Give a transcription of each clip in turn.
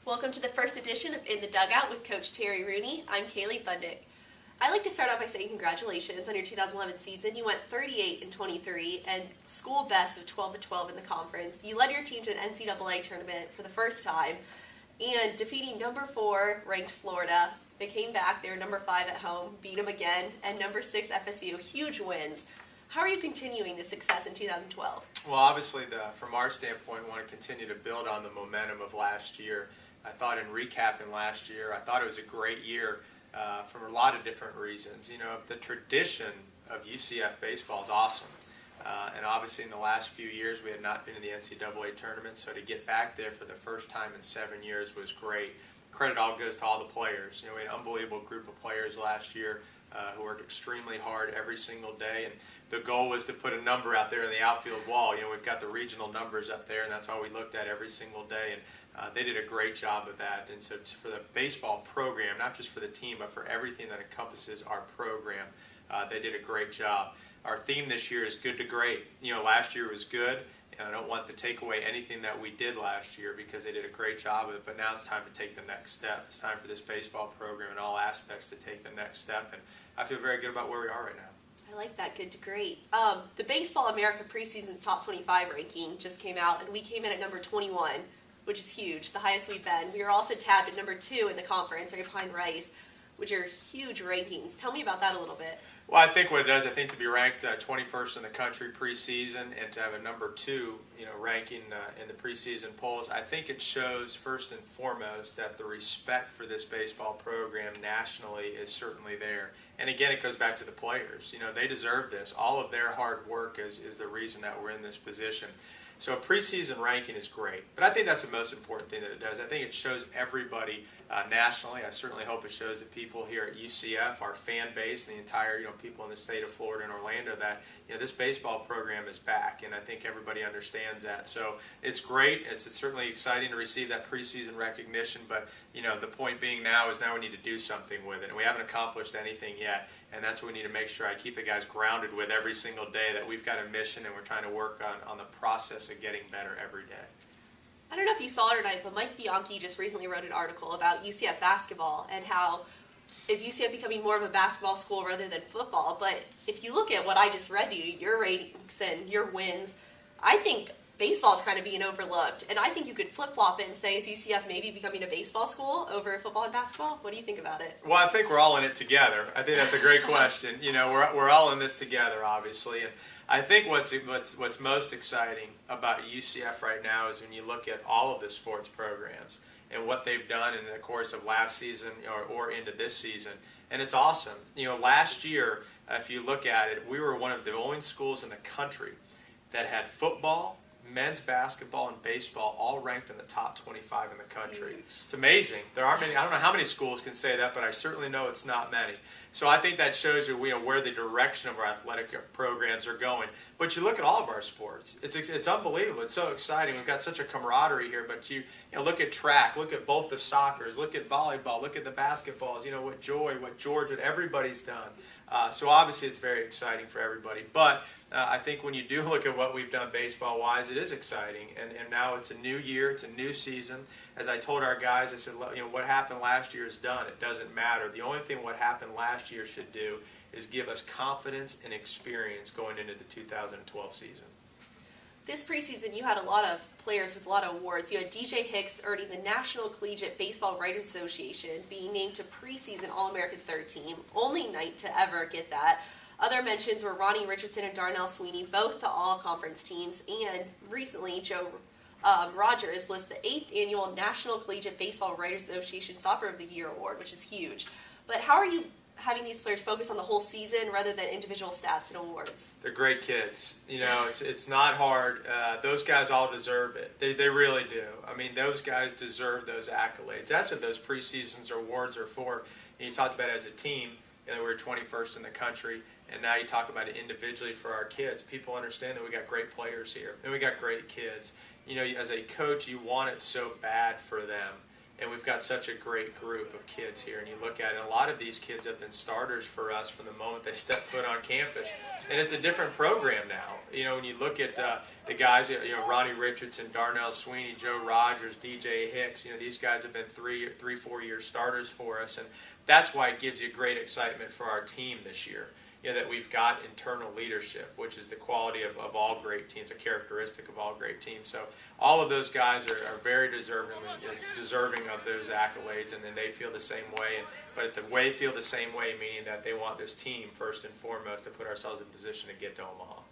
Welcome to the first edition of In the Dugout with Coach Terry Rooney. I'm Kaley Budnik. I'd like to start off by saying congratulations on your 2011 season. You went 38-23 and school best of 12-12 in the conference. You led your team to an NCAA tournament for the first time and defeating number 4 ranked Florida. They came back, they were number 5 at home, beat them again, and number 6 FSU. Huge wins. How are you continuing this success in 2012? Well, obviously, from our standpoint, we want to continue to build on the momentum of last year. I thought in recapping last year, I thought it was a great year for a lot of different reasons. You know, the tradition of UCF baseball is awesome. And obviously in the last few years we had not been in the NCAA tournament, so to get back there for the first time in 7 years was great. Credit all goes to all the players. You know, we had an unbelievable group of players last year who worked extremely hard every single day, and the goal was to put a number out there in the outfield wall. You know, we've got the regional numbers up there, and that's all we looked at every single day, and they did a great job of that. And so for the baseball program, not just for the team, but for everything that encompasses our program, they did a great job. Our theme this year is good to great. You know, last year was good, and I don't want to take away anything that we did last year because they did a great job of it, but now it's time to take the next step. It's time for this baseball program in all aspects to take the next step, and I feel very good about where we are right now. I like that, good to great. The Baseball America Preseason Top 25 ranking just came out, and we came in at number 21, which is huge, the highest we've been. We were also tabbed at number 2 in the conference, right behind Rice, which are huge rankings. Tell me about that a little bit. Well, I think what it does, I think to be ranked 21st in the country preseason and to have a number 2, ranking in the preseason polls, I think it shows first and foremost that the respect for this baseball program nationally is certainly there. And again, it goes back to the players. You know, they deserve this. All of their hard work is the reason that we're in this position. So a preseason ranking is great, but I think that's the most important thing that it does. I think it shows everybody nationally. I certainly hope it shows the people here at UCF, our fan base, and the entire people in the state of Florida and Orlando that this baseball program is back, and I think everybody understands that. So it's great. It's certainly exciting to receive that preseason recognition, but the point being now we need to do something with it, and we haven't accomplished anything yet, and that's what we need to make sure I keep the guys grounded with every single day, that we've got a mission and we're trying to work on the process of getting better every day. I don't know if you saw it or not, but Mike Bianchi just recently wrote an article about UCF basketball and how is UCF becoming more of a basketball school rather than football. But if you look at what I just read to you, your ratings and your wins, I think baseball is kind of being overlooked. And I think you could flip-flop it and say, is UCF maybe becoming a baseball school over football and basketball? What do you think about it? Well, I think we're all in it together. I think that's a great question. We're all in this together, obviously. And I think what's most exciting about UCF right now is when you look at all of the sports programs and what they've done in the course of last season or into this season. And it's awesome. Last year, if you look at it, we were one of the only schools in the country that had football, men's basketball, and baseball all ranked in the top 25 in the country. Huge. It's amazing. There aren't many. I don't know how many schools can say that, but I certainly know it's not many. So I think that shows you where the direction of our athletic programs are going. But you look at all of our sports. It's unbelievable. It's so exciting. We've got such a camaraderie here. But you look at track, look at both the soccers, look at volleyball, look at the basketballs. What Joy, what George, what everybody's done. So obviously it's very exciting for everybody. But I think when you do look at what we've done baseball-wise, it is exciting. And now it's a new year. It's a new season. As I told our guys, I said, what happened last year is done. It doesn't matter. The only thing what happened last year should do is give us confidence and experience going into the 2012 season. This preseason, you had a lot of players with a lot of awards. You had DJ Hicks earning the National Collegiate Baseball Writers Association, being named to preseason All-American third team, only Knight to ever get that. Other mentions were Ronnie Richardson and Darnell Sweeney, both to all-conference teams, and recently Joe Rogers was the 8th annual National Collegiate Baseball Writers Association Stopper of the Year award, which is huge. But how are you having these players focus on the whole season rather than individual stats and awards? They're great kids. It's not hard. Those guys all deserve it. They really do. I mean, those guys deserve those accolades. That's what those preseasons or awards are for. And you talked about it as a team. We were 21st in the country, and now you talk about it individually for our kids. People understand that we got great players here, and we got great kids. As a coach, you want it so bad for them. and we've got such a great group of kids here. And you look at it, a lot of these kids have been starters for us from the moment they step foot on campus. And it's a different program now. You know, when you look at the guys, you know, Ronnie Richardson, Darnell Sweeney, Joe Rogers, DJ Hicks, you know, these guys have been 3-4 year starters for us. And that's why it gives you great excitement for our team this year. You know, that we've got internal leadership, which is the quality of all great teams, a characteristic of all great teams. So all of those guys are very deserving of those accolades, and then they feel the same way. But they feel the same way, meaning that they want this team, first and foremost, to put ourselves in position to get to Omaha.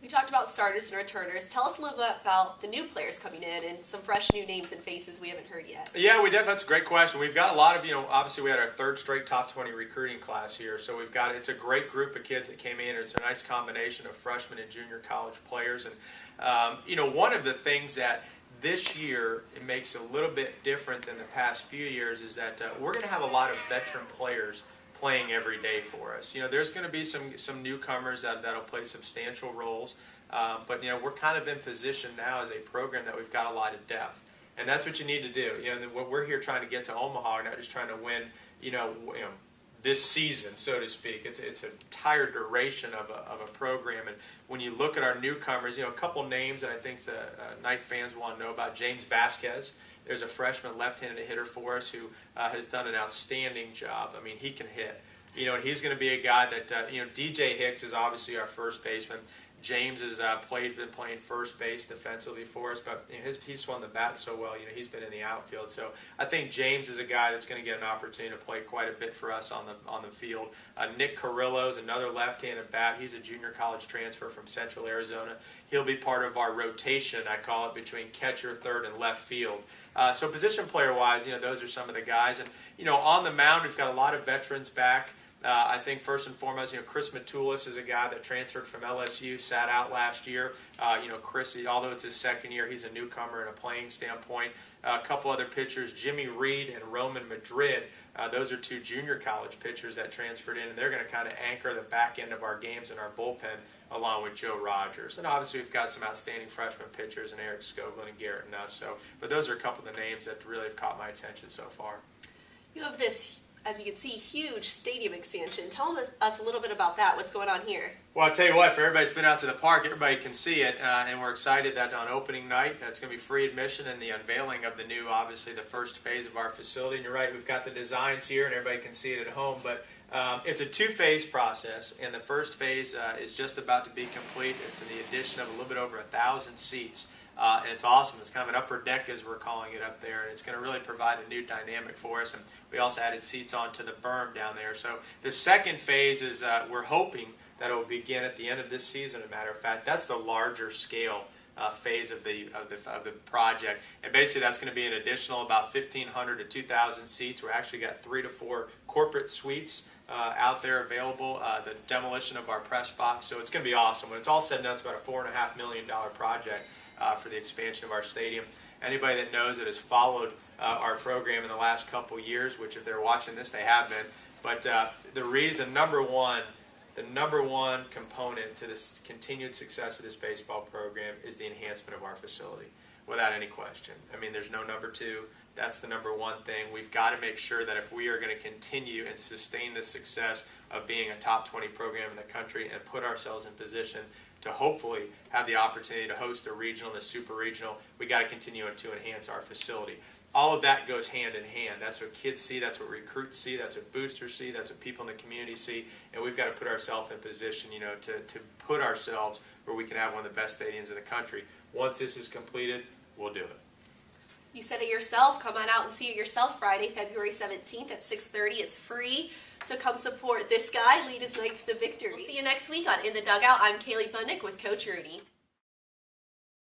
We talked about starters and returners. Tell us a little bit about the new players coming in and some fresh new names and faces we haven't heard yet. Yeah, that's a great question. We've got a lot of, you know, obviously we had our third straight top 20 recruiting class here. So it's a great group of kids that came in. It's a nice combination of freshmen and junior college players. And, you know, one of the things that this year it makes a little bit different than the past few years is that we're going to have a lot of veteran players playing every day for us. You know, there's going to be some newcomers that'll play substantial roles, but you know, we're kind of in position now as a program that we've got a lot of depth, and that's what you need to do. You know, what we're here trying to get to Omaha, we're not just trying to win. You know, this season, so to speak. It's an entire duration of a program, and when you look at our newcomers, you know, a couple names that I think the Knight fans want to know about. James Vasquez. There's a freshman left-handed hitter for us who has done an outstanding job. I mean, he can hit. You know, and he's going to be a guy that, you know, DJ Hicks is obviously our first baseman. James has been playing first base defensively for us, but you know, he's swung the bat so well. You know, he's been in the outfield, so I think James is a guy that's going to get an opportunity to play quite a bit for us on the field. Nick Carrillo is another left-handed bat. He's a junior college transfer from Central Arizona. He'll be part of our rotation, I call it, between catcher, third, and left field. So position player-wise, you know, those are some of the guys, and you know, on the mound we've got a lot of veterans back. I think first and foremost, you know, Chris Matulis is a guy that transferred from LSU, sat out last year. You know, Chris, although it's his second year, he's a newcomer in a playing standpoint. A couple other pitchers, Jimmy Reed and Roman Madrid. Those are two junior college pitchers that transferred in, and they're going to kind of anchor the back end of our games in our bullpen, along with Joe Rogers. And obviously, we've got some outstanding freshman pitchers in Eric Skoglund and Garrett Nuss. So, but those are a couple of the names that really have caught my attention so far. You have this, as you can see, huge stadium expansion. Tell us a little bit about that. What's going on here? Well, I'll tell you what, for everybody that's been out to the park, everybody can see it, and we're excited that on opening night, it's going to be free admission and the unveiling of the new, obviously, the first phase of our facility. And you're right, we've got the designs here, and everybody can see it at home, but it's a two-phase process, and the first phase is just about to be complete. It's in the addition of a little bit over 1,000 seats. And it's awesome. It's kind of an upper deck, as we're calling it up there, and it's going to really provide a new dynamic for us. And we also added seats onto the berm down there. So the second phase is we're hoping that it will begin at the end of this season. As a matter of fact, that's the larger scale phase of the project, and basically that's going to be an additional about 1,500 to 2,000 seats. We actually got 3 to 4 corporate suites out there available. The demolition of our press box, so it's going to be awesome. When it's all said and done, it's about a $4.5 million project. For the expansion of our stadium. Anybody that knows that has followed our program in the last couple years, which if they're watching this, they have been, but the number one component to this continued success of this baseball program is the enhancement of our facility, without any question. I mean, there's no number two. That's the number one thing. We've got to make sure that if we are going to continue and sustain the success of being a top 20 program in the country and put ourselves in position to hopefully have the opportunity to host a regional and a super regional, we got to continue to enhance our facility. All of that goes hand in hand. That's what kids see, that's what recruits see, that's what boosters see, that's what people in the community see, and we've got to put ourselves in position, you know, to put ourselves where we can have one of the best stadiums in the country. Once this is completed, we'll do it. You said it yourself. Come on out and see it yourself Friday, February 17th at 6:30. It's free, so come support this guy, lead his Knights to victory. We'll see you next week on In the Dugout. I'm Kaley Budnik with Coach Rooney.